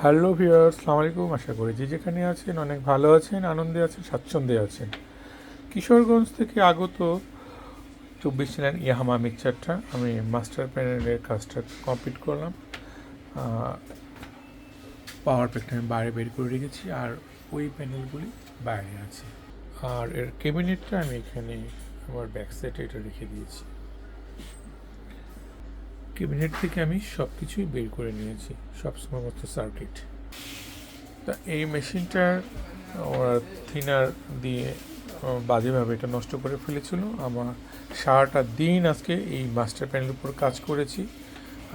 Hello viewers, আসসালামু আলাইকুম। আশা করি যে যেখানে আছেন অনেক ভালো আছেন, আনন্দে আছেন, স্বাচ্ছন্দ্যে আছেন। কিশোরগঞ্জ থেকে আগত 24 ইয়ামাহা মিক্সচারটা আমি মাস্টার প্যানেলের কাজটা কমপ্লিট করলাম। পাওয়ার প্যাকটা আমি বাইরে বের করে রেখেছি, আর ওই প্যানেলগুলি বাইরে আছে। আর এর ক্যাবিনেটটা আমি এখানে আমার ব্যাক সাইডে এটা রেখে দিয়েছি। ক্যাবিনেট থেকে আমি সব কিছুই বের করে নিয়েছি, সব সময় মতো সার্কিট। তা এই মেশিনটার ওরা থিনার দিয়ে বাজেভাবে এটা নষ্ট করে ফেলেছিল। আমার সারাটা দিন আজকে এই মাস্টার প্যানেলের উপর কাজ করেছি।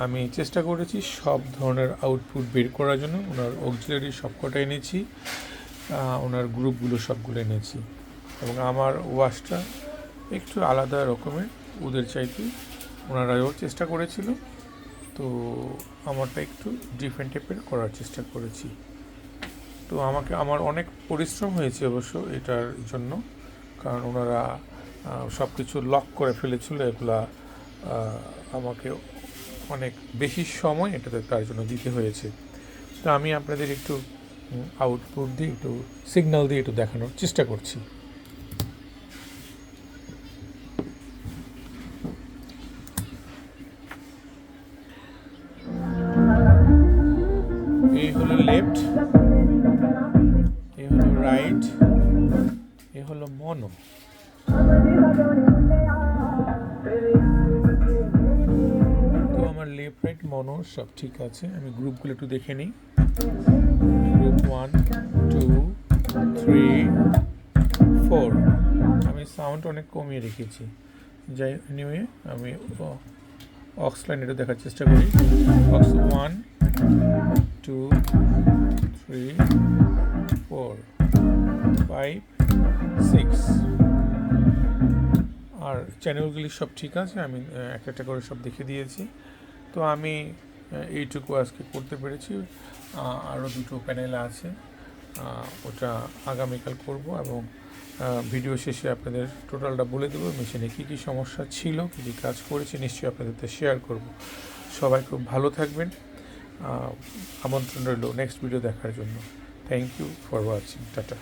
আমি চেষ্টা করেছি সব ধরনের আউটপুট বের করার জন্য। ওনার অক্সিলারি সবকটা এনেছি, ওনার গ্রুপগুলো সবগুলো এনেছি, এবং আমার ওয়াশটা একটু আলাদা রকমের, ওদের চাইতে ওনারাও চেষ্টা করেছিল। তো আমারটা একটু ডিফারেন্ট টাইপের করার চেষ্টা করেছি। তো আমার অনেক পরিশ্রম হয়েছে অবশ্য এটার জন্য, কারণ ওনারা সব কিছু লক করে ফেলেছিল। এগুলা আমাকে অনেক বেশি সময় এটাতে তার জন্য দিতে হয়েছে। তো আমি আপনাদের একটু আউটপুট দিয়ে, একটু সিগন্যাল দিয়ে একটু দেখানোর চেষ্টা করছি। এই হলো লেফট, এই হলো রাইট, এই হলো মনো। তো আমার লেফট রাইট মনো সব ঠিক আছে। আমি গ্রুপগুলো একটু দেখে নিই। গ্রুপ 1, 2, 3, 4। আমি সাউন্ড অনেক কমিয়ে রেখেছি। যাই নিয়ে আমি অক্স লাইন এটা দেখার চেষ্টা করি। অক্স 1, 2, 3, 4, 5, 6। আর চ্যানেলগুলি সব ঠিক আছে, আমি একটা একটা করে সব দেখে দিয়েছি। তো আমি এইটুকু আজকে করতে পেরেছি। আরও দুটো প্যানেল আছে, ওটা আগামীকাল করব, এবং ভিডিও শেষে আপনাদের টোটালটা বলে দেবো মেশিনে কী কী সমস্যা ছিল, কী কী কাজ করেছি, নিশ্চয়ই আপনাদের সাথে শেয়ার করব। সবাই খুব ভালো থাকবেন। আমন্ত্রণ রইল নেক্সট ভিডিও দেখার জন্য। Thank you for watching. Tata.